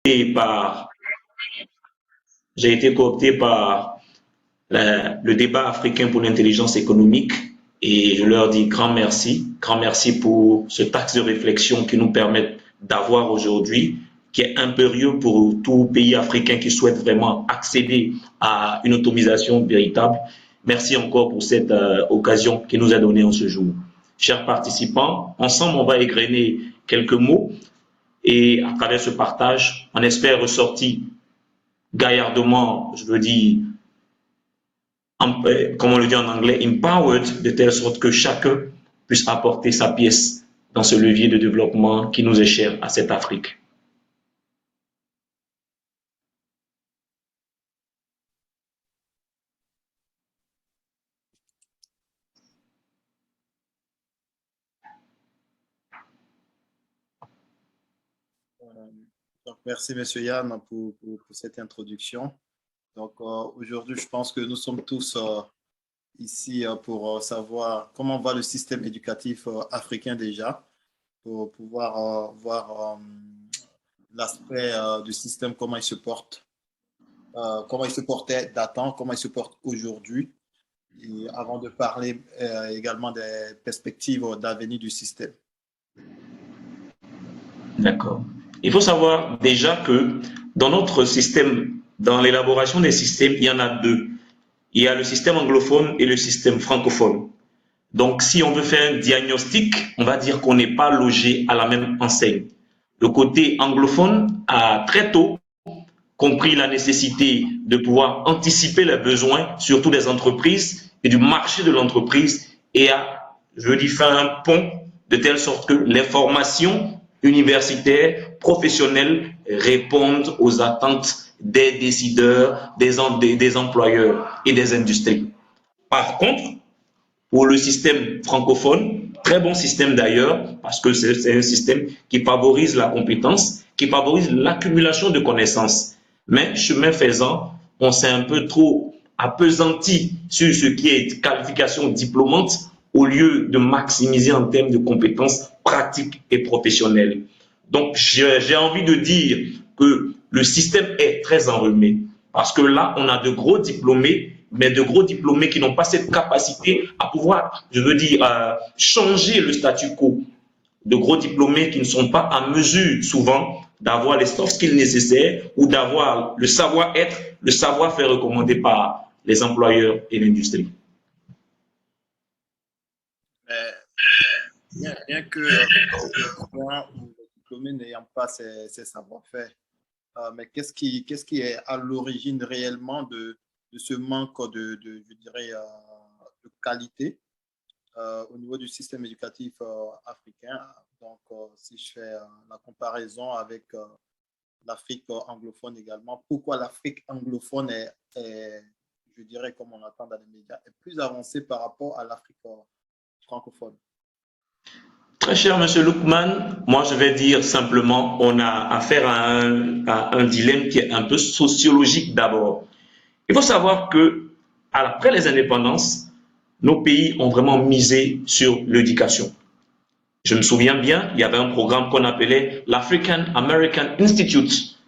par, j'ai été coopté par le débat africain pour l'intelligence économique et je leur dis grand merci pour cet axe de réflexion qui nous permet d'avoir aujourd'hui, qui est impérieux pour tout pays africain qui souhaite vraiment accéder à une automisation véritable. Merci encore pour cette occasion qui nous est donnée en ce jour. Chers participants, ensemble, on va égrener quelques mots et à travers ce partage, on espère ressortir gaillardement, je veux dire, comme on le dit en anglais, empowered, de telle sorte que chacun puisse apporter sa pièce dans ce levier de développement qui nous est cher à cette Afrique. Donc, merci, M. Yann, pour cette introduction. Donc, aujourd'hui, je pense que nous sommes tous ici pour savoir comment va le système éducatif africain déjà, pour pouvoir voir l'aspect du système, comment il se porte, comment il se portait datant, comment il se porte aujourd'hui, et avant de parler également des perspectives d'avenir du système. D'accord. Il faut savoir déjà que dans notre système, dans l'élaboration des systèmes, il y en a deux. Il y a le système anglophone et le système francophone. Donc, si on veut faire un diagnostic, on va dire qu'on n'est pas logé à la même enseigne. Le côté anglophone a très tôt compris la nécessité de pouvoir anticiper les besoins, surtout des entreprises et du marché de l'entreprise, et a, je dis, faire un pont de telle sorte que les formations universitaires, professionnelles répondent aux attentes des décideurs, des employeurs et des industries. Par contre, pour le système francophone, très bon système d'ailleurs, parce que c'est un système qui favorise la compétence, qui favorise l'accumulation de connaissances. Mais chemin faisant, on s'est un peu trop appesanti sur ce qui est qualification diplômante au lieu de maximiser en termes de compétences pratiques et professionnelles. Donc, j'ai envie de dire que le système est très enrhumé parce que là, on a de gros diplômés, mais de gros diplômés qui n'ont pas cette capacité à pouvoir, je veux dire, changer le statu quo. De gros diplômés qui ne sont pas en mesure souvent d'avoir les soft skills nécessaires ou d'avoir le savoir-être, le savoir-faire recommandé par les employeurs et l'industrie. Bien que les diplômés n'ayant pas ces savoir-faire, mais qu'est-ce qui est à l'origine réellement de ce manque je dirais, de qualité au niveau du système éducatif africain? Donc, si je fais la comparaison avec l'Afrique anglophone également, pourquoi l'Afrique anglophone est, je dirais, comme on l'entend dans les médias, est plus avancée par rapport à l'Afrique francophone? Très cher Monsieur Lookman, moi je vais dire simplement, on a affaire à un dilemme qui est un peu sociologique d'abord. Il faut savoir que après les indépendances, nos pays ont vraiment misé sur l'éducation. Je me souviens bien, il y avait un programme qu'on appelait l'African American Institute.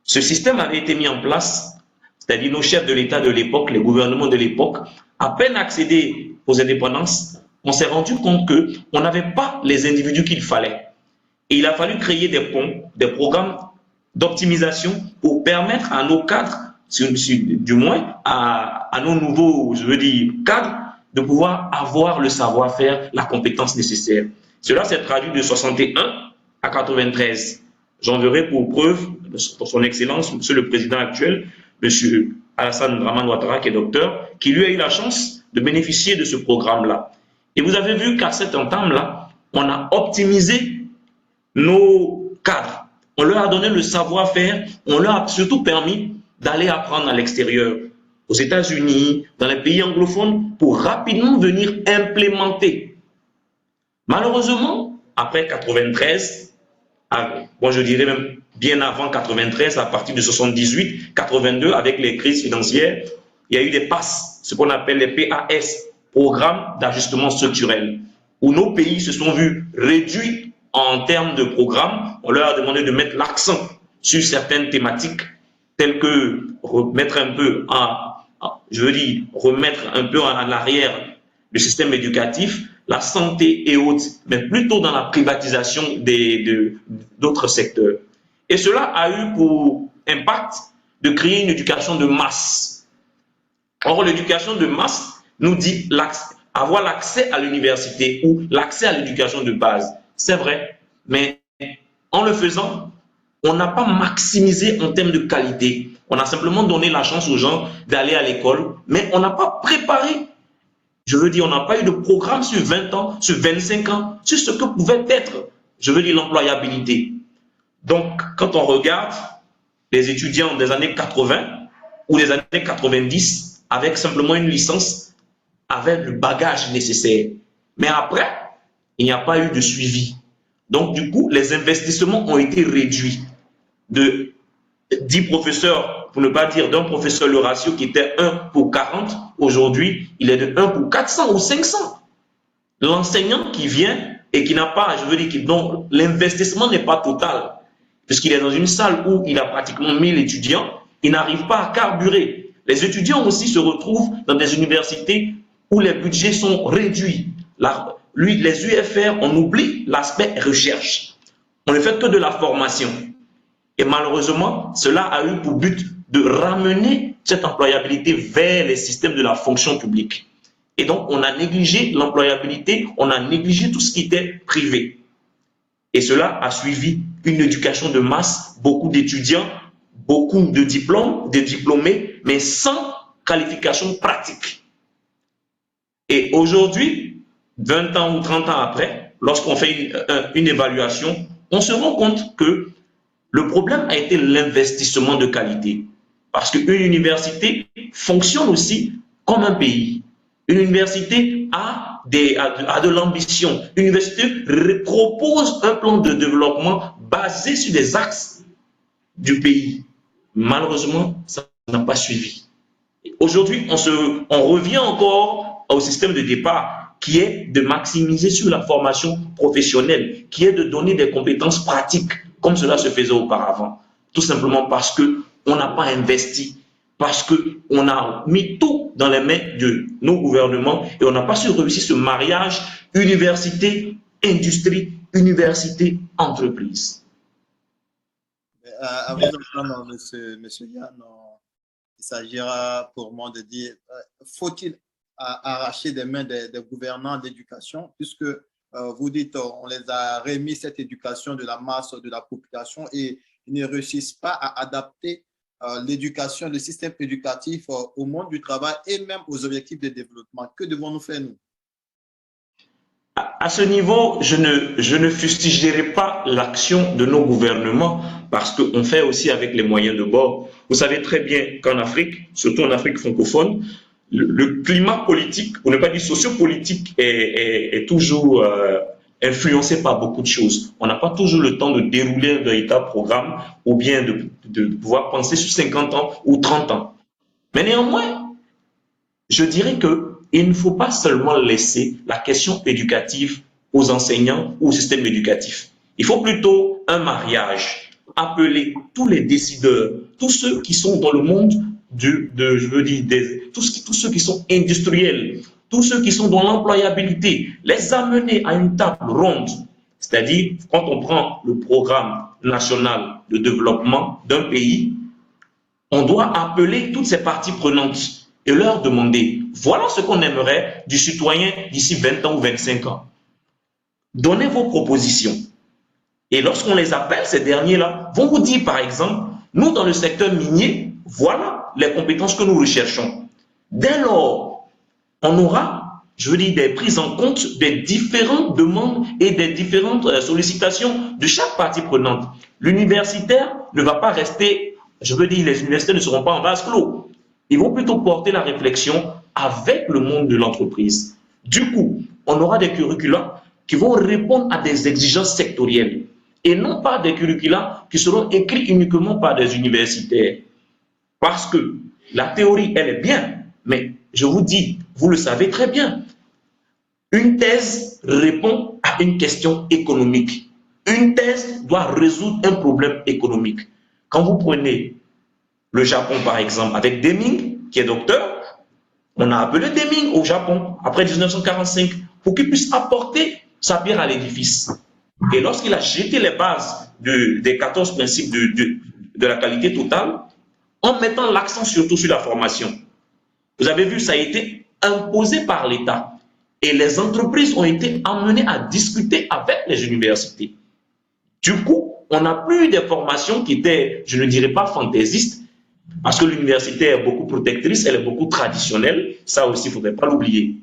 Ce système avait été mis en place, c'est-à-dire nos chefs de l'État de l'époque, les gouvernements de l'époque, à peine accédés aux indépendances, on s'est rendu compte qu'on n'avait pas les individus qu'il fallait. Et il a fallu créer des ponts, des programmes d'optimisation pour permettre à nos cadres, du moins à nos nouveaux, je veux dire, cadres, de pouvoir avoir le savoir-faire, la compétence nécessaire. Cela s'est traduit de 61 à 93. J'enverrai pour preuve, pour son excellence, monsieur le président actuel, monsieur Alassane Draman Ouattara, qui est docteur, qui lui a eu la chance de bénéficier de ce programme-là. Et vous avez vu qu'à cette entame-là, on a optimisé nos cadres. On leur a donné le savoir-faire, on leur a surtout permis d'aller apprendre à l'extérieur, aux États-Unis, dans les pays anglophones, pour rapidement venir implémenter. Malheureusement, après 93, moi je dirais même bien avant 93, à partir de 78, 82, avec les crises financières, il y a eu des PAS, ce qu'on appelle les PAS, programmes d'ajustement structurel, où nos pays se sont vus réduits en termes de programmes. On leur a demandé de mettre l'accent sur certaines thématiques telles que remettre un peu remettre un peu en arrière le système éducatif, la santé et autres, mais plutôt dans la privatisation d'autres secteurs. Et cela a eu pour impact de créer une éducation de masse. Or, l'éducation de masse nous dit avoir l'accès à l'université ou l'accès à l'éducation de base. C'est vrai, mais en le faisant, on n'a pas maximisé en termes de qualité. On a simplement donné la chance aux gens d'aller à l'école, mais on n'a pas préparé. Je veux dire, on n'a pas eu de programme sur 20 ans, sur 25 ans, sur ce que pouvait être, je veux dire, l'employabilité. Donc, quand on regarde les étudiants des années 80 ou des années 90, avec simplement une licence, avec le bagage nécessaire. Mais après, il n'y a pas eu de suivi. Donc, du coup, les investissements ont été réduits de 10 professeurs, pour ne pas dire d'un professeur, le ratio qui était 1 pour 40, aujourd'hui, il est de 1 pour 400 ou 500. L'enseignant qui vient et qui n'a pas, je veux dire, dont l'investissement n'est pas total, puisqu'il est dans une salle où il a pratiquement 1000 étudiants, il n'arrive pas à carburer. Les étudiants aussi se retrouvent dans des universités où les budgets sont réduits. Les UFR, on oublie l'aspect recherche. On ne fait que de la formation. Et malheureusement, cela a eu pour but de ramener cette employabilité vers les systèmes de la fonction publique. Et donc, on a négligé l'employabilité, on a négligé tout ce qui était privé. Et cela a suivi une éducation de masse, beaucoup d'étudiants, beaucoup de diplômes, de diplômés, mais sans qualification pratique. Et aujourd'hui, 20 ans ou 30 ans après, lorsqu'on fait une évaluation, on se rend compte que le problème a été l'investissement de qualité. Parce qu'une université fonctionne aussi comme un pays. Une université a de l'ambition. Une université propose un plan de développement basé sur des axes du pays. Malheureusement, ça n'a pas suivi. Aujourd'hui, on revient encore au système de départ qui est de maximiser sur la formation professionnelle, qui est de donner des compétences pratiques comme cela se faisait auparavant. Tout simplement parce qu'on n'a pas investi, parce qu'on a mis tout dans les mains de nos gouvernements et on n'a pas su réussir ce mariage université-industrie, université-entreprise. À vous entendre, monsieur Yann, il s'agira pour moi de dire, faut-il arracher des mains des gouvernants d'éducation, puisque vous dites, on les a remis cette éducation de la masse de la population et ils ne réussissent pas à adapter l'éducation, le système éducatif au monde du travail et même aux objectifs de développement. Que devons-nous faire, nous? À ce niveau, je ne fustigerai pas l'action de nos gouvernements parce qu'on fait aussi avec les moyens de bord. Vous savez très bien qu'en Afrique, surtout en Afrique francophone, le climat politique, pour ne pas dire sociopolitique, est toujours influencé par beaucoup de choses. On n'a pas toujours le temps de dérouler un véritable programme ou bien de pouvoir penser sur 50 ans ou 30 ans. Mais néanmoins, je dirais qu'il ne faut pas seulement laisser la question éducative aux enseignants ou au système éducatif. Il faut plutôt un mariage, appeler tous les décideurs, tous ceux qui sont dans le monde tous ceux qui sont industriels, tous ceux qui sont dans l'employabilité, les amener à une table ronde. C'est-à-dire, quand on prend le programme national de développement d'un pays, on doit appeler toutes ces parties prenantes et leur demander, voilà ce qu'on aimerait du citoyen d'ici 20 ans ou 25 ans. Donnez vos propositions. Et lorsqu'on les appelle, ces derniers-là vont vous dire, par exemple, nous, dans le secteur minier, voilà les compétences que nous recherchons. Dès lors, on aura, je veux dire, des prises en compte des différentes demandes et des différentes sollicitations de chaque partie prenante. L'universitaire ne va pas rester, je veux dire, les universitaires ne seront pas en vase clos. Ils vont plutôt porter la réflexion avec le monde de l'entreprise. Du coup, on aura des curricula qui vont répondre à des exigences sectorielles et non pas des curricula qui seront écrits uniquement par des universitaires. Parce que la théorie, elle est bien, mais je vous dis, vous le savez très bien, une thèse répond à une question économique. Une thèse doit résoudre un problème économique. Quand vous prenez le Japon, par exemple, avec Deming, qui est docteur, on a appelé Deming au Japon, après 1945, pour qu'il puisse apporter sa pierre à l'édifice. Et lorsqu'il a jeté les bases des 14 principes de la qualité totale, en mettant l'accent surtout sur la formation. Vous avez vu, ça a été imposé par l'État. Et les entreprises ont été amenées à discuter avec les universités. Du coup, on n'a plus eu des formations qui étaient, je ne dirais pas fantaisistes, parce que l'université est beaucoup protectrice, elle est beaucoup traditionnelle. Ça aussi, il ne faudrait pas l'oublier.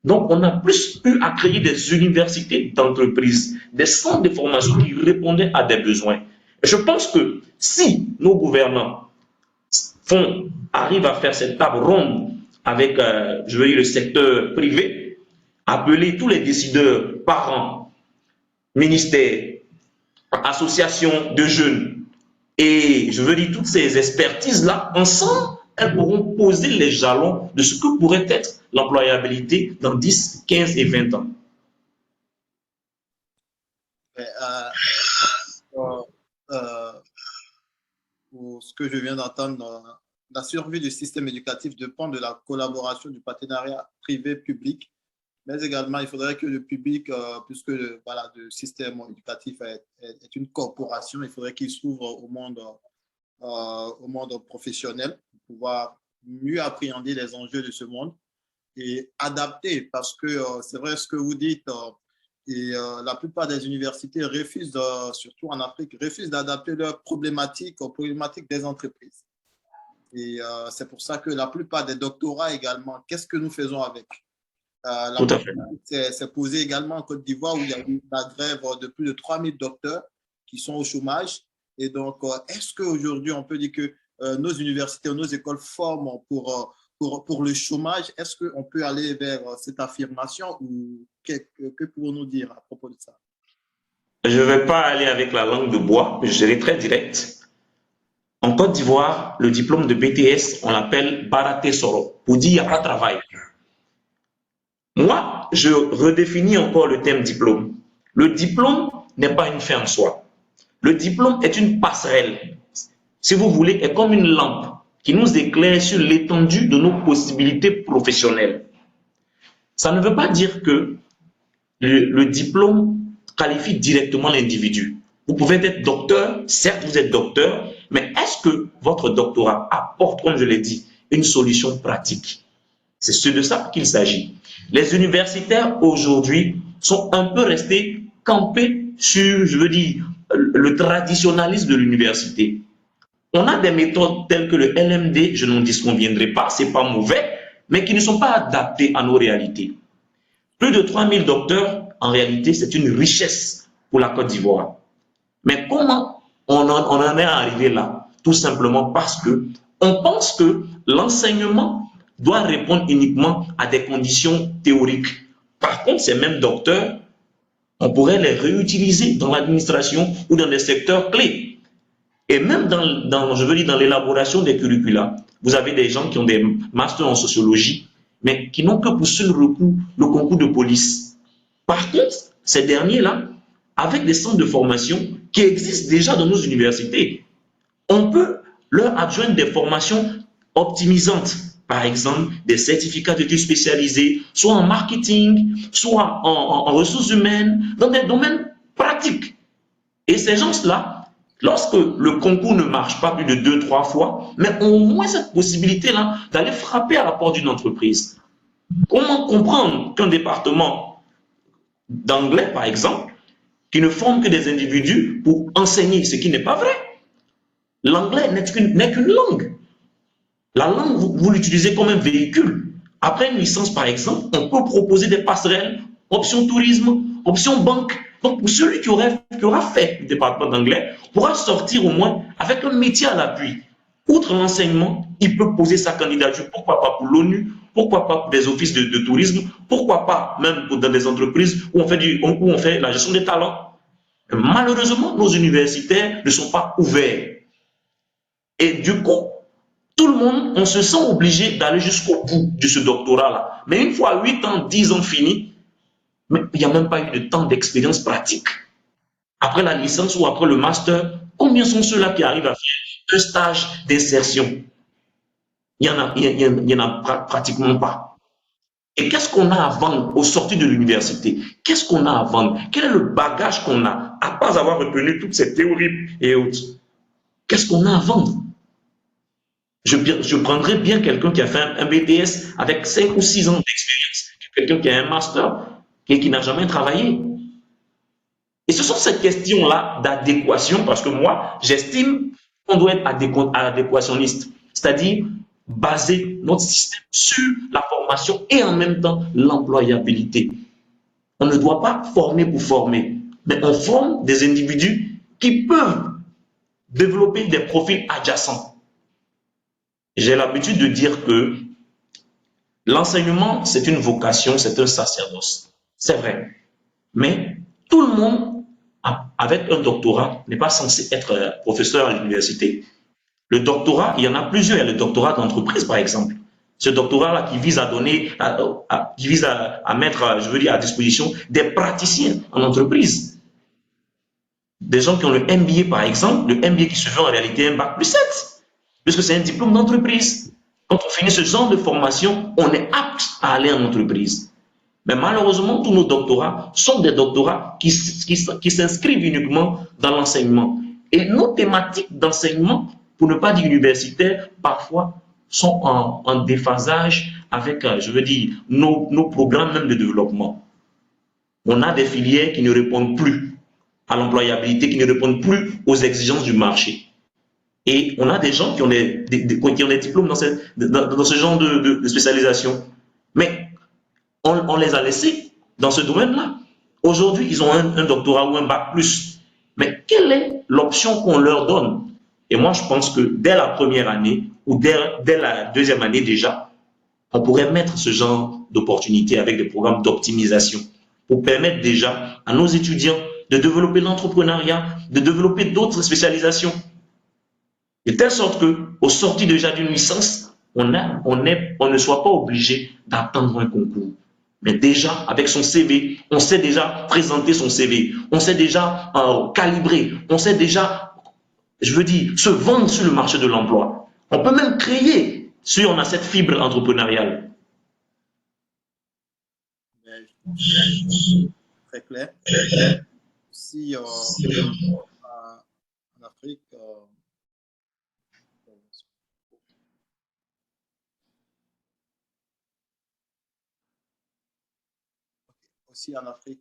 Donc, on a plus eu à créer des universités d'entreprise, des centres de formation qui répondaient à des besoins. Et je pense que si nos gouvernants arrivent à faire cette table ronde avec, je veux dire, le secteur privé, appeler tous les décideurs, parents, ministères, associations de jeunes, et je veux dire toutes ces expertises-là, ensemble, elles pourront poser les jalons de ce que pourrait être l'employabilité dans 10, 15 et 20 ans. Pour ce que je viens d'entendre, la survie du système éducatif dépend de la collaboration du partenariat privé-public, mais également il faudrait que le public, puisque voilà, le système éducatif est une corporation, il faudrait qu'il s'ouvre au monde professionnel pour pouvoir mieux appréhender les enjeux de ce monde et adapter, parce que c'est vrai ce que vous dites, et la plupart des universités refusent, surtout en Afrique, refusent d'adapter leurs problématiques aux problématiques des entreprises. Et c'est pour ça que la plupart des doctorats également, qu'est-ce que nous faisons avec? Tout à fait. C'est posé également en Côte d'Ivoire où il y a eu la grève de plus de 3000 docteurs qui sont au chômage. Et donc, est-ce qu'aujourd'hui, on peut dire que nos universités, nos écoles forment pour le chômage? Est-ce qu'on peut aller vers cette affirmation ou que pouvons-nous dire à propos de ça? Je ne vais pas aller avec la langue de bois, je serai très direct. En Côte d'Ivoire, le diplôme de BTS, on l'appelle Baraté Soro, pour dire qu'il n'y a pas de travail. Moi, je redéfinis encore le thème diplôme. Le diplôme n'est pas une fin en soi. Le diplôme est une passerelle. Si vous voulez, est comme une lampe qui nous éclaire sur l'étendue de nos possibilités professionnelles. Ça ne veut pas dire que le diplôme qualifie directement l'individu. Vous pouvez être docteur, certes vous êtes docteur, mais est-ce que votre doctorat apporte, comme je l'ai dit, une solution pratique? C'est de ça qu'il s'agit. Les universitaires aujourd'hui sont un peu restés campés sur, je veux dire, le traditionnalisme de l'université. On a des méthodes telles que le LMD, je n'en disconviendrai pas, c'est pas mauvais, mais qui ne sont pas adaptées à nos réalités. Plus de 3000 docteurs, en réalité, c'est une richesse pour la Côte d'Ivoire. Mais comment on en est arrivé là? Tout simplement parce que on pense que l'enseignement doit répondre uniquement à des conditions théoriques. Par contre, ces mêmes docteurs, on pourrait les réutiliser dans l'administration ou dans des secteurs clés. Et même je veux dire, dans l'élaboration des curricula, vous avez des gens qui ont des masters en sociologie, mais qui n'ont que pour seul recours le concours de police. Par contre, ces derniers-là, avec des centres de formation qui existent déjà dans nos universités, on peut leur adjoindre des formations optimisantes. Par exemple, des certificats d'études spécialisés, soit en marketing, soit en ressources humaines, dans des domaines pratiques. Et ces gens-là, lorsque le concours ne marche pas plus de 2-3 fois, mais au moins cette possibilité-là d'aller frapper à la porte d'une entreprise. Comment comprendre qu'un département d'anglais, par exemple, qui ne forme que des individus pour enseigner, ce qui n'est pas vrai. L'anglais n'est qu'une langue. La langue, vous l'utilisez comme un véhicule. Après une licence, par exemple, on peut proposer des passerelles, option tourisme, option banque. Donc, pour celui qui aura fait le département d'anglais, pourra sortir au moins avec un métier à l'appui. Outre l'enseignement, il peut poser sa candidature, pourquoi pas pour l'ONU, pourquoi pas pour des offices de tourisme, pourquoi pas même dans des entreprises où on fait la gestion des talents. Malheureusement, nos universitaires ne sont pas ouverts. Et du coup, tout le monde, on se sent obligé d'aller jusqu'au bout de ce doctorat-là. Mais une fois 8 ans, 10 ans finis, il n'y a même pas eu de temps d'expérience pratique. Après la licence ou après le master, Combien sont ceux-là qui arrivent à faire un stage d'insertion? Il y en a pratiquement pas. Et qu'est-ce qu'on a à vendre au sortir de l'université? Qu'est-ce qu'on a à vendre? Quel est le bagage qu'on a, à part avoir retenu toutes ces théories et autres? Qu'est-ce qu'on a à vendre? Je prendrais bien quelqu'un qui a fait un BTS avec 5 ou 6 ans d'expérience, quelqu'un qui a un master et qui n'a jamais travaillé. Et ce sont ces questions-là d'adéquation, parce que moi, j'estime qu'on doit être adéquationniste, c'est-à-dire baser notre système sur la formation et en même temps l'employabilité. On ne doit pas former pour former, mais on forme des individus qui peuvent développer des profils adjacents. J'ai l'habitude de dire que l'enseignement, c'est une vocation, c'est un sacerdoce. C'est vrai. Mais tout le monde, avec un doctorat, n'est pas censé être professeur à l'université. Le doctorat, il y en a plusieurs. Il y a le doctorat d'entreprise, par exemple. Ce doctorat-là qui vise à donner, qui vise à mettre, je veux dire, à disposition des praticiens en entreprise. Des gens qui ont le MBA, par exemple, le MBA qui se fait en réalité un bac plus 7, puisque c'est un diplôme d'entreprise. Quand on finit ce genre de formation, on est apte à aller en entreprise. Mais malheureusement, tous nos doctorats sont des doctorats qui s'inscrivent uniquement dans l'enseignement. Et nos thématiques d'enseignement, pour ne pas dire universitaires, parfois sont en déphasage avec, je veux dire, nos programmes même de développement. On a des filières qui ne répondent plus à l'employabilité, qui ne répondent plus aux exigences du marché. Et on a des gens qui ont des diplômes dans ce genre de spécialisation. Mais on les a laissés dans ce domaine-là. Aujourd'hui, ils ont un doctorat ou un bac plus. Mais quelle est l'option qu'on leur donne? Et moi, je pense que dès la première année ou dès la deuxième année déjà, on pourrait mettre ce genre d'opportunités avec des programmes d'optimisation pour permettre déjà à nos étudiants de développer l'entrepreneuriat, de développer d'autres spécialisations. De telle sorte qu'au sortir déjà d'une licence, on ne soit pas obligé d'attendre un concours. Mais déjà, avec son CV, on sait déjà présenter son CV, on sait déjà calibrer, on sait déjà, je veux dire, se vendre sur le marché de l'emploi. On peut même créer si on a cette fibre entrepreneuriale. Très clair. Si en Afrique, aussi en Afrique,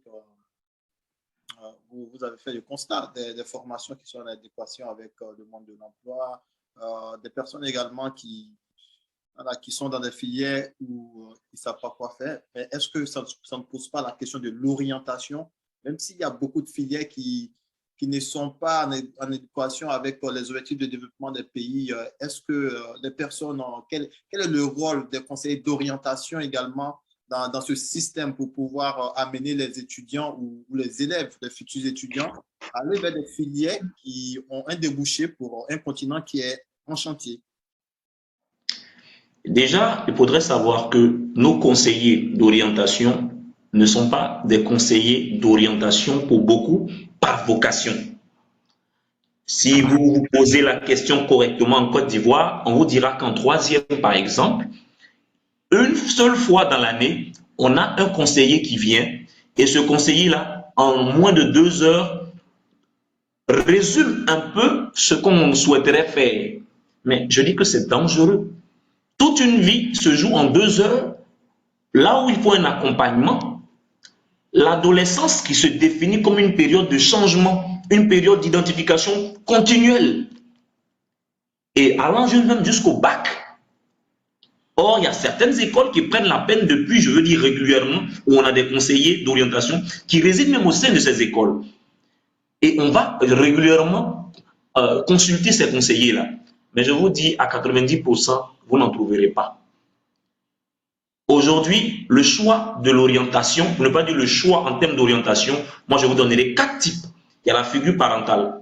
vous avez fait le constat des formations qui sont en adéquation avec le monde de l'emploi, des personnes également qui sont dans des filières où ils ne savent pas quoi faire. Est-ce que ça ne pose pas la question de l'orientation, même s'il y a beaucoup de filières qui ne sont pas en adéquation avec les objectifs de développement des pays? Est-ce que les personnes, quel est le rôle des conseillers d'orientation également dans ce système pour pouvoir amener les étudiants ou les élèves, les futurs étudiants, à aller vers des filières qui ont un débouché pour un continent qui est en chantier? Déjà, il faudrait savoir que nos conseillers d'orientation ne sont pas des conseillers d'orientation pour beaucoup par vocation. Si vous vous posez la question correctement en Côte d'Ivoire, on vous dira qu'en troisième, par exemple, une seule fois dans l'année, on a un conseiller qui vient et ce conseiller-là, en moins de 2 heures, résume un peu ce qu'on souhaiterait faire. Mais je dis que c'est dangereux. Toute une vie se joue en 2 heures, là où il faut un accompagnement. L'adolescence qui se définit comme une période de changement, une période d'identification continuelle. Et allant même jusqu'au bac. Or, il y a certaines écoles qui prennent la peine depuis, je veux dire régulièrement, où on a des conseillers d'orientation qui résident même au sein de ces écoles. Et on va régulièrement consulter ces conseillers-là. Mais je vous dis, à 90%, vous n'en trouverez pas. Aujourd'hui, le choix de l'orientation, pour ne pas dire le choix en termes d'orientation, moi je vous donnerai 4 types. Il y a la figure parentale.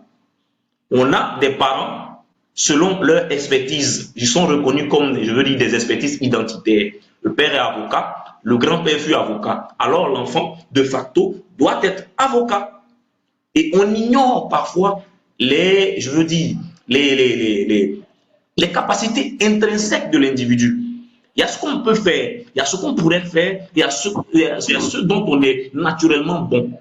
On a des parents, selon leur expertise, ils sont reconnus comme, je veux dire, des expertises identitaires. Le père est avocat, le grand-père fut avocat. Alors l'enfant, de facto, doit être avocat. Et on ignore parfois je veux dire, les capacités intrinsèques de l'individu. Il y a ce qu'on peut faire, il y a ce qu'on pourrait faire, il y a ce dont on est naturellement bon.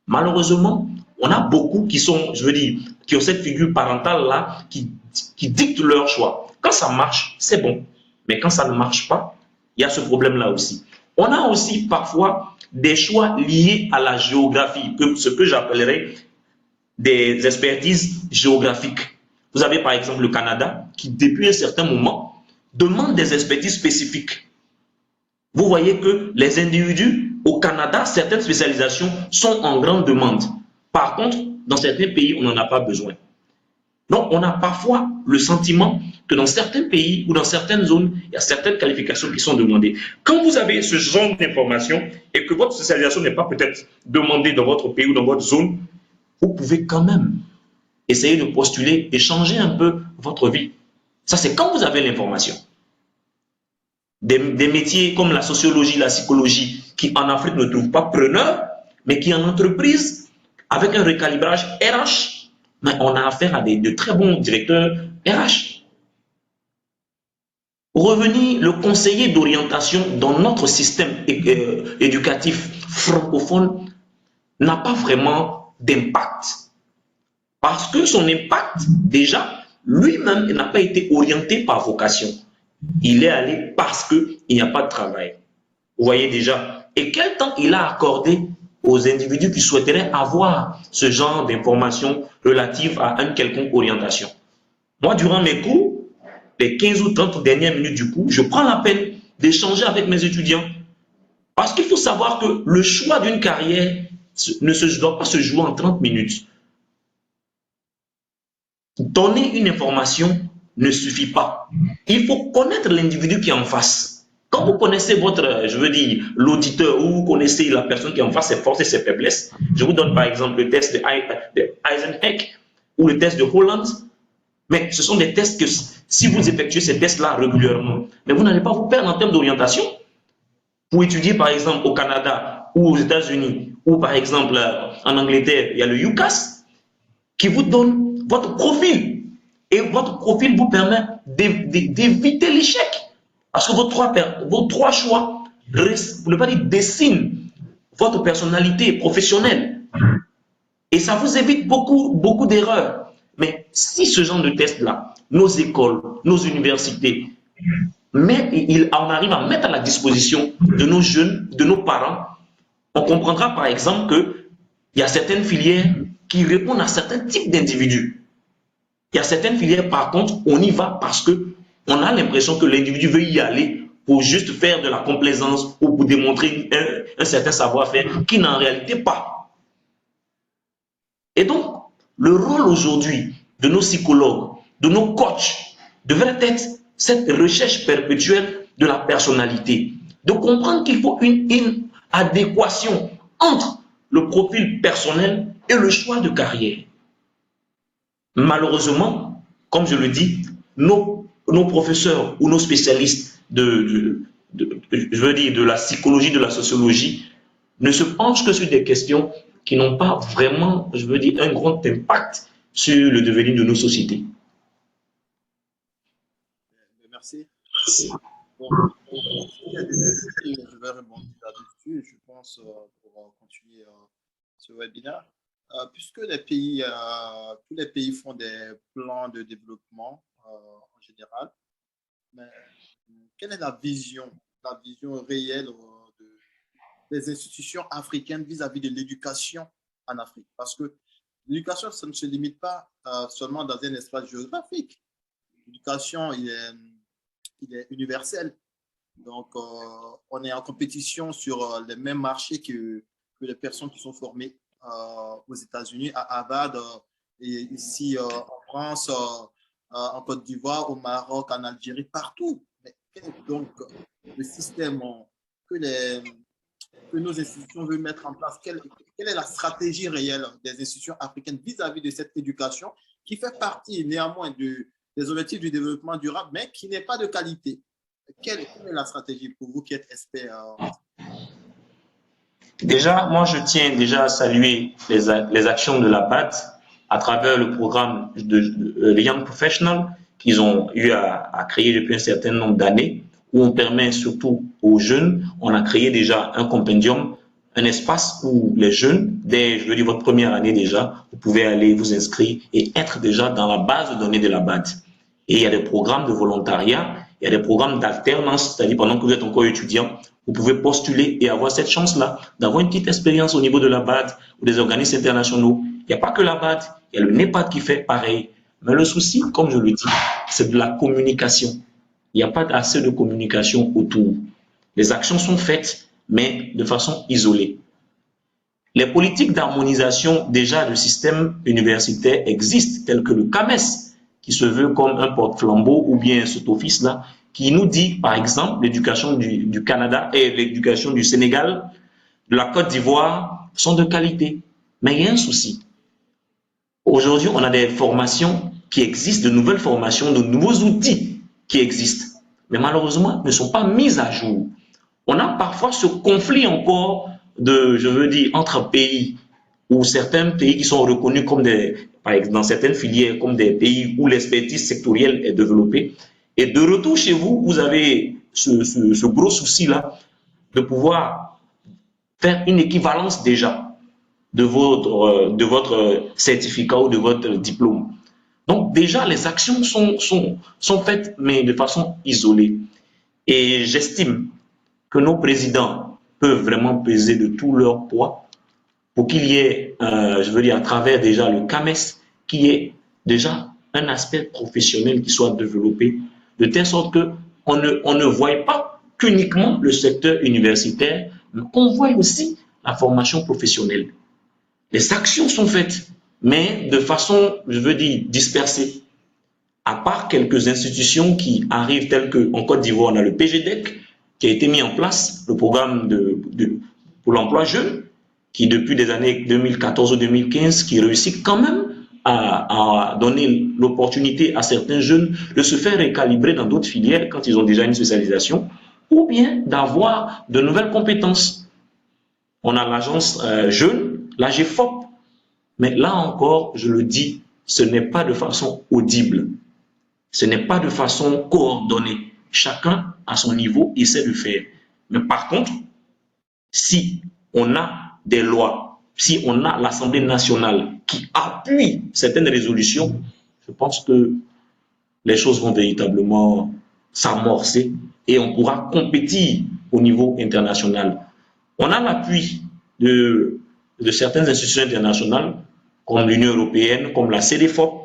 Malheureusement, on a beaucoup qui sont, je veux dire, qui ont cette figure parentale-là qui dicte leur choix. Quand ça marche, c'est bon. Mais quand ça ne marche pas, il y a ce problème-là aussi. On a aussi parfois des choix liés à la géographie, ce que j'appellerais des expertises géographiques. Vous avez par exemple le Canada qui, depuis un certain moment, demande des expertises spécifiques. Vous voyez que les individus au Canada, certaines spécialisations sont en grande demande. Par contre, dans certains pays, on n'en a pas besoin. Donc, on a parfois le sentiment que dans certains pays ou dans certaines zones, il y a certaines qualifications qui sont demandées. Quand vous avez ce genre d'informations et que votre spécialisation n'est pas peut-être demandée dans votre pays ou dans votre zone, vous pouvez quand même essayer de postuler et changer un peu votre vie. Ça, c'est quand vous avez l'information. Des métiers comme la sociologie, la psychologie, qui en Afrique ne trouvent pas preneur, mais qui en entreprise, avec un recalibrage RH, mais on a affaire à de très bons directeurs RH. Pour revenir, le conseiller d'orientation dans notre système éducatif francophone n'a pas vraiment d'impact. Parce que son impact, déjà, lui-même n'a pas été orienté par vocation. Il est allé parce qu'il n'y a pas de travail. Vous voyez déjà. Et quel temps il a accordé aux individus qui souhaiteraient avoir ce genre d'informations relatives à une quelconque orientation. Moi, durant mes cours, les 15 ou 30 dernières minutes du cours, je prends la peine d'échanger avec mes étudiants. Parce qu'il faut savoir que le choix d'une carrière ne doit pas se jouer en 30 minutes. Donner une information ne suffit pas. Il faut connaître l'individu qui est en face. Quand vous connaissez je veux dire, l'auditeur ou vous connaissez la personne qui est en face, ses forces et ses faiblesses, je vous donne par exemple le test de Eisenhower ou le test de Holland, mais ce sont des tests que si vous effectuez ces tests-là régulièrement, mais vous n'allez pas vous perdre en termes d'orientation. Pour étudier par exemple au Canada ou aux États-Unis, ou par exemple en Angleterre, il y a le UCAS qui vous donne votre profil. Et votre profil vous permet d'éviter l'échec. Parce que vos trois choix, pour ne pas dire, dessinent votre personnalité professionnelle. Et ça vous évite beaucoup d'erreurs. Mais si ce genre de test-là, nos écoles, nos universités, on arrive à mettre à la disposition de nos jeunes, de nos parents, on comprendra par exemple qu'il y a certaines filières qui répondent à certains types d'individus. Il y a certaines filières, par contre, on y va parce qu'on a l'impression que l'individu veut y aller pour juste faire de la complaisance ou pour démontrer un certain savoir-faire qui n'en réalité pas. Et donc, le rôle aujourd'hui de nos psychologues, de nos coachs, devrait être cette recherche perpétuelle de la personnalité, de comprendre qu'il faut une adéquation entre le profil personnel et le choix de carrière. Malheureusement, comme je le dis, nos professeurs ou nos spécialistes je veux dire, de la psychologie, de la sociologie, ne se penchent que sur des questions qui n'ont pas vraiment, je veux dire, un grand impact sur le devenir de nos sociétés. Merci. Bon, je vais rebondir là-dessus, je pense, pour continuer ce webinaire. Puisque tous les pays font des plans de développement en général, mais quelle est la vision réelle des institutions africaines vis-à-vis de l'éducation en Afrique? Parce que l'éducation, ça ne se limite pas seulement dans un espace géographique. L'éducation, il est universel. Donc, on est en compétition sur les mêmes marchés que les personnes qui sont formées aux États-Unis, à Harvard, et ici en France, en Côte d'Ivoire, au Maroc, en Algérie, partout. Mais quel est donc le système que nos institutions veulent mettre en place? Quelle est la stratégie réelle des institutions africaines vis-à-vis de cette éducation qui fait partie néanmoins des objectifs du développement durable, mais qui n'est pas de qualité? Quelle est la stratégie pour vous qui êtes expert? Déjà, moi, je tiens déjà à saluer les actions de la BAD à travers le programme de Young Professional qu'ils ont eu à créer depuis un certain nombre d'années, où on permet surtout aux jeunes, on a créé déjà un compendium, un espace où les jeunes, dès, je veux dire, votre première année déjà, vous pouvez aller vous inscrire et être déjà dans la base de données de la BAD. Et il y a des programmes de volontariat, il y a des programmes d'alternance, c'est-à-dire pendant que vous êtes encore étudiant, vous pouvez postuler et avoir cette chance-là d'avoir une petite expérience au niveau de la BAD ou des organismes internationaux. Il n'y a pas que la BAD, il y a le NEPAD qui fait pareil. Mais le souci, comme je le dis, c'est de la communication. Il n'y a pas assez de communication autour. Les actions sont faites, mais de façon isolée. Les politiques d'harmonisation déjà du système universitaire existent, telles que le CAMES, qui se veut comme un porte-flambeau, ou bien cet office-là, qui nous dit, par exemple, l'éducation du Canada et l'éducation du Sénégal, de la Côte d'Ivoire, sont de qualité. Mais il y a un souci. Aujourd'hui, on a des formations qui existent, de nouvelles formations, de nouveaux outils qui existent, mais malheureusement ne sont pas mis à jour. On a parfois ce conflit encore de, je veux dire, entre pays, ou certains pays qui sont reconnus comme des, par exemple, dans certaines filières, comme des pays où l'expertise sectorielle est développée. Et de retour chez vous, vous avez ce gros souci-là de pouvoir faire une équivalence déjà de votre certificat ou de votre diplôme. Donc déjà, les actions sont faites, mais de façon isolée. Et j'estime que nos présidents peuvent vraiment peser de tout leur poids pour qu'il y ait, je veux dire, à travers déjà le CAMES, qu'il y ait déjà un aspect professionnel qui soit développé, de telle sorte qu'on ne voie pas qu'uniquement le secteur universitaire, mais qu'on voie aussi la formation professionnelle. Les actions sont faites, mais de façon, je veux dire, dispersée. À part quelques institutions qui arrivent, telles qu'en Côte d'Ivoire, on a le PGDEC, qui a été mis en place, le programme pour l'emploi jeune, qui depuis des années 2014 ou 2015, qui réussit quand même à donner l'opportunité à certains jeunes de se faire récalibrer dans d'autres filières quand ils ont déjà une spécialisation, ou bien d'avoir de nouvelles compétences. On a l'agence jeune, l'AGFOP, mais là encore, je le dis, ce n'est pas de façon audible, ce n'est pas de façon coordonnée. Chacun, à son niveau, essaie de faire. Mais par contre, si on a des lois, si on a l'Assemblée nationale qui appuie certaines résolutions, je pense que les choses vont véritablement s'amorcer et on pourra compétir au niveau international. On a l'appui de certaines institutions internationales, comme l'Union européenne, comme la CEDEFOP,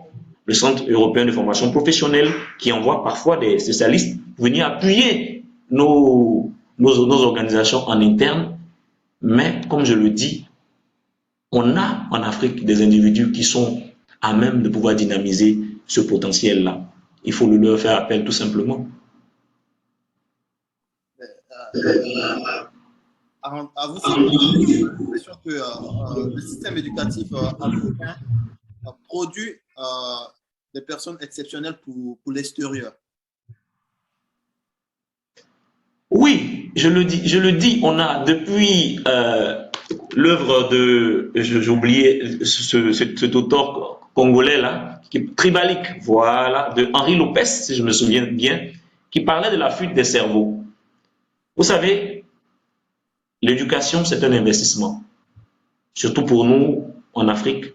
le Centre européen de formation professionnelle, qui envoie parfois des spécialistes venir appuyer nos organisations en interne. Mais comme je le dis, on a en Afrique des individus qui sont à même de pouvoir dynamiser ce potentiel-là. Il faut leur faire appel tout simplement. À vous, j'ai l'impression que le système éducatif africain produit des personnes exceptionnelles pour l'extérieur. Oui, je le dis, on a depuis l'œuvre de, j'ai oublié cet auteur congolais là, qui est tribalique, voilà, de Henri Lopez, si je me souviens bien, qui parlait de la fuite des cerveaux. Vous savez, l'éducation, c'est un investissement. Surtout pour nous, en Afrique,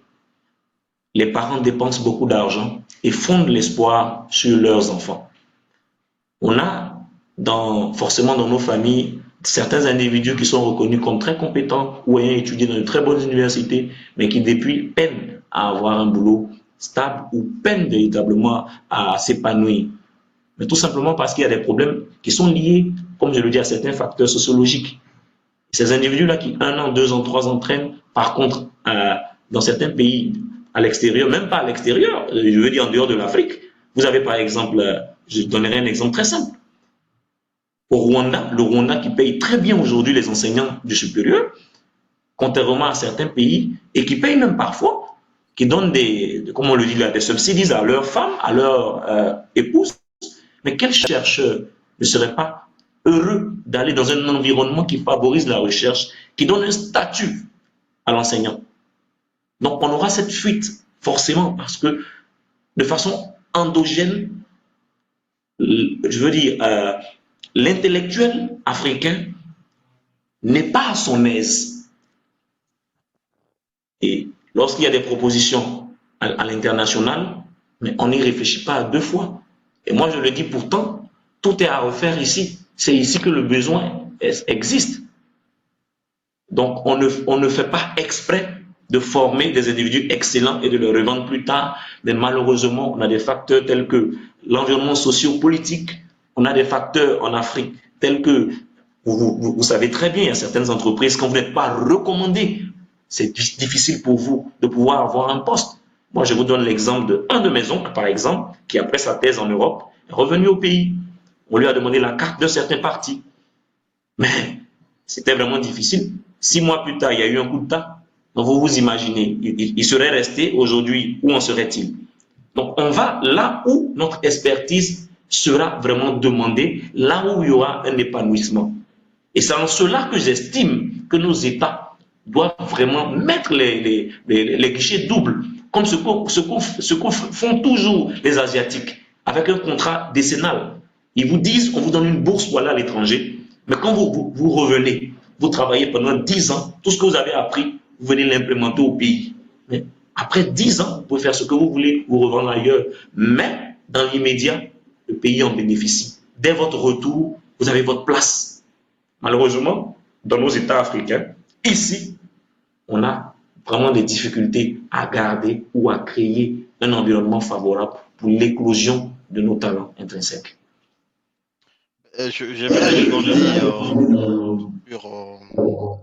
les parents dépensent beaucoup d'argent et fondent l'espoir sur leurs enfants. On a forcément dans nos familles certains individus qui sont reconnus comme très compétents ou ayant étudié dans de très bonnes universités, mais qui depuis peinent à avoir un boulot stable ou peinent véritablement à s'épanouir. Mais tout simplement parce qu'il y a des problèmes qui sont liés, comme je le dis, à certains facteurs sociologiques. Ces individus-là qui, 1 an, 2 ans, 3 ans traînent, par contre, dans certains pays à l'extérieur, même pas à l'extérieur, je veux dire en dehors de l'Afrique, vous avez par exemple, je donnerai un exemple très simple. Au Rwanda, le Rwanda qui paye très bien aujourd'hui les enseignants du supérieur, contrairement à certains pays, et qui payent même parfois, qui donnent comme on le dit là, des subsides à leurs femmes, à leurs épouses. Mais quel chercheur ne serait pas heureux d'aller dans un environnement qui favorise la recherche, qui donne un statut à l'enseignant? Donc on aura cette fuite forcément, parce que de façon endogène, je veux dire, l'intellectuel africain n'est pas à son aise. Et lorsqu'il y a des propositions à l'international, mais on n'y réfléchit pas à deux fois. Et moi, je le dis pourtant, tout est à refaire ici. C'est ici que le besoin existe. Donc, on ne fait pas exprès de former des individus excellents et de les revendre plus tard. Mais malheureusement, on a des facteurs tels que l'environnement socio-politique. On a des facteurs en Afrique tels que, vous savez très bien, il y a certaines entreprises, quand vous n'êtes pas recommandé, c'est difficile pour vous de pouvoir avoir un poste. Moi, je vous donne l'exemple d'un de mes oncles, par exemple, qui après sa thèse en Europe, est revenu au pays. On lui a demandé la carte d'un certain parti. Mais c'était vraiment difficile. 6 mois plus tard, il y a eu un coup d'État. Donc, vous vous imaginez, il serait resté aujourd'hui, où en serait-il? Donc, on va là où notre expertise sera vraiment demandée, là où il y aura un épanouissement. Et c'est en cela que j'estime que nos États doivent vraiment mettre les guichets doubles, comme ce que font toujours les Asiatiques, avec un contrat décennal. Ils vous disent, on vous donne une bourse pour aller à l'étranger, mais quand vous revenez, vous travaillez pendant 10 ans, tout ce que vous avez appris, vous venez l'implémenter au pays. Mais après 10 ans, vous pouvez faire ce que vous voulez, vous revendre ailleurs. Mais dans l'immédiat, le pays en bénéficie. Dès votre retour, vous avez votre place. Malheureusement, dans nos États africains, ici, on a vraiment des difficultés à garder ou à créer un environnement favorable pour l'éclosion de nos talents intrinsèques. J'aimerais rebondir sur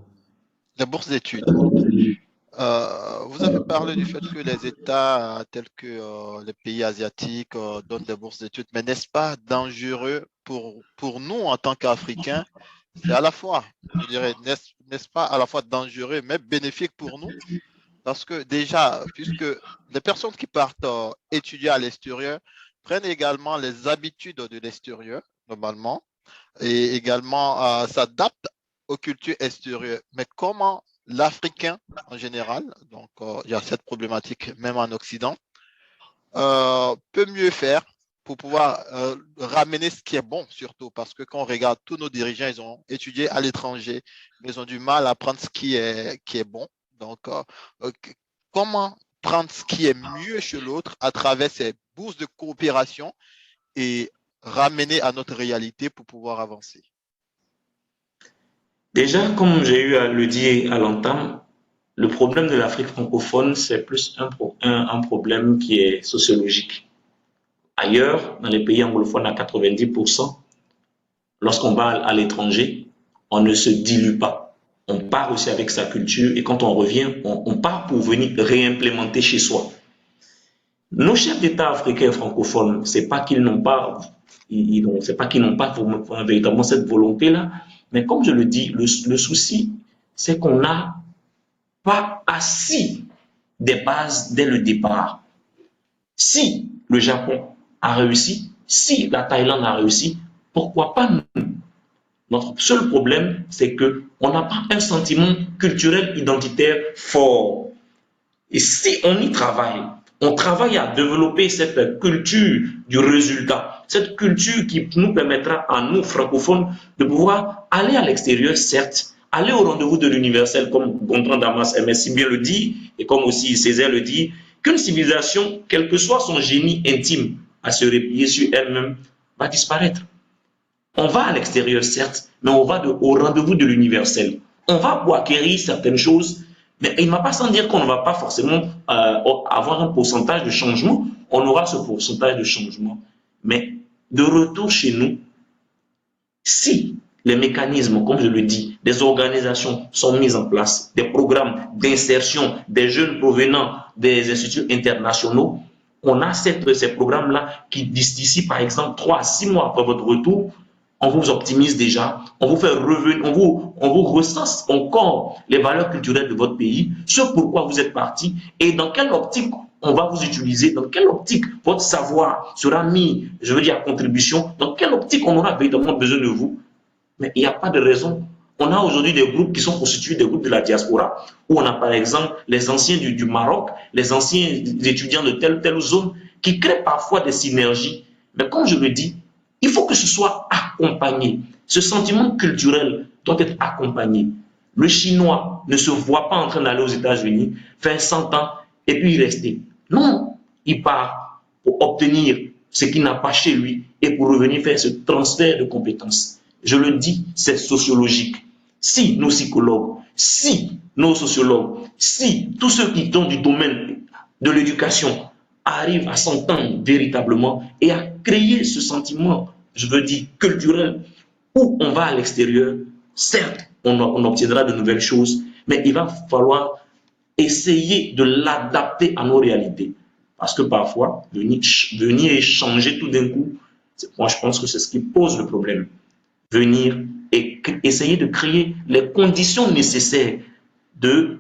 les bourses d'études. Vous avez parlé du fait que les États tels que les pays asiatiques donnent des bourses d'études, mais n'est-ce pas dangereux pour nous en tant qu'Africains? C'est à la fois, je dirais, n'est-ce pas à la fois dangereux, mais bénéfique pour nous? Parce que déjà, puisque les personnes qui partent étudier à l'extérieur prennent également les habitudes de l'extérieur, normalement, et également s'adaptent aux cultures extérieures. Mais comment l'Africain en général, donc il y a cette problématique même en Occident, peut mieux faire pour pouvoir ramener ce qui est bon, surtout parce que quand on regarde tous nos dirigeants, ils ont étudié à l'étranger, mais ils ont du mal à prendre ce qui est bon. Donc, comment prendre ce qui est mieux chez l'autre à travers ces bourses de coopération et ramener à notre réalité pour pouvoir avancer? Déjà, comme j'ai eu à le dire à l'entame, le problème de l'Afrique francophone, c'est plus un problème qui est sociologique. Ailleurs, dans les pays anglophones, à 90%, lorsqu'on va à l'étranger, on ne se dilue pas. On part aussi avec sa culture et quand on revient, on part pour venir réimplémenter chez soi. Nos chefs d'État africains francophones, c'est pas qu'ils n'ont pas, c'est pas qu'ils n'ont pas véritablement cette volonté-là, mais comme je le dis, le souci, c'est qu'on n'a pas assis des bases dès le départ. Si le Japon a réussi, si la Thaïlande a réussi, pourquoi pas nous? Notre seul problème, c'est qu'on n'a pas un sentiment culturel identitaire fort. Et si on y travaille, on travaille à développer cette culture du résultat, cette culture qui nous permettra à nous, francophones, de pouvoir aller à l'extérieur, certes, aller au rendez-vous de l'universel, comme Gontran Damas aimait si bien le dit, et comme aussi Césaire le dit, qu'une civilisation, quel que soit son génie intime, à se replier sur elle-même, va disparaître. On va à l'extérieur, certes, mais on va au rendez-vous de l'universel. On va pour acquérir certaines choses, mais il ne va pas sans dire qu'on ne va pas forcément avoir un pourcentage de changement. On aura ce pourcentage de changement. Mais de retour chez nous, si les mécanismes, comme je le dis, des organisations sont mis en place, des programmes d'insertion des jeunes provenant des instituts internationaux, on a ces programmes-là qui, d'ici par exemple 3 à 6 mois après votre retour, on vous optimise déjà, on vous fait revenir, on vous recense encore les valeurs culturelles de votre pays, ce pourquoi vous êtes parti et dans quelle optique on va vous utiliser, dans quelle optique votre savoir sera mis, je veux dire, à contribution, dans quelle optique on aura véritablement besoin de vous. Mais il n'y a pas de raison. On a aujourd'hui des groupes qui sont constitués des groupes de la diaspora, où on a par exemple les anciens du Maroc, les anciens étudiants de telle ou telle zone, qui créent parfois des synergies. Mais comme je le dis, il faut que ce soit accompagné. Ce sentiment culturel doit être accompagné. Le Chinois ne se voit pas en train d'aller aux États-Unis, faire 100 ans et puis y rester. Non, il part pour obtenir ce qu'il n'a pas chez lui et pour revenir faire ce transfert de compétences. Je le dis, c'est sociologique. Si nos psychologues, si nos sociologues, si tous ceux qui sont du domaine de l'éducation arrivent à s'entendre véritablement et à créer ce sentiment, je veux dire, culturel, où on va à l'extérieur, certes, on obtiendra de nouvelles choses, mais il va falloir essayer de l'adapter à nos réalités. Parce que parfois, venir et changer tout d'un coup, moi je pense que c'est ce qui pose le problème. Venir et essayer de créer les conditions nécessaires de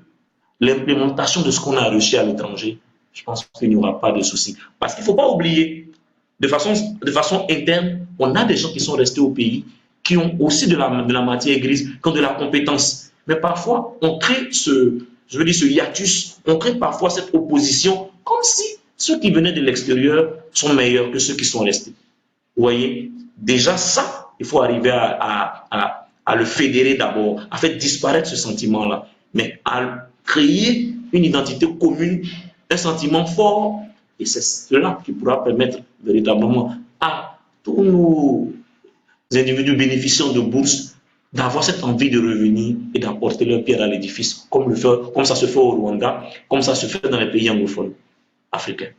l'implémentation de ce qu'on a reçu à l'étranger, je pense qu'il n'y aura pas de souci. Parce qu'il ne faut pas oublier, de façon interne, on a des gens qui sont restés au pays, qui ont aussi de la matière grise, qui ont de la compétence. Mais parfois, on crée ce hiatus, on crée parfois cette opposition, comme si ceux qui venaient de l'extérieur sont meilleurs que ceux qui sont restés. Vous voyez, déjà ça, il faut arriver à le fédérer d'abord, à faire disparaître ce sentiment-là, mais à créer une identité commune, un sentiment fort, et c'est cela qui pourra permettre véritablement à tous nos individus bénéficiant de bourses d'avoir cette envie de revenir et d'apporter leur pierre à l'édifice, comme ça se fait au Rwanda, comme ça se fait dans les pays anglophones africains.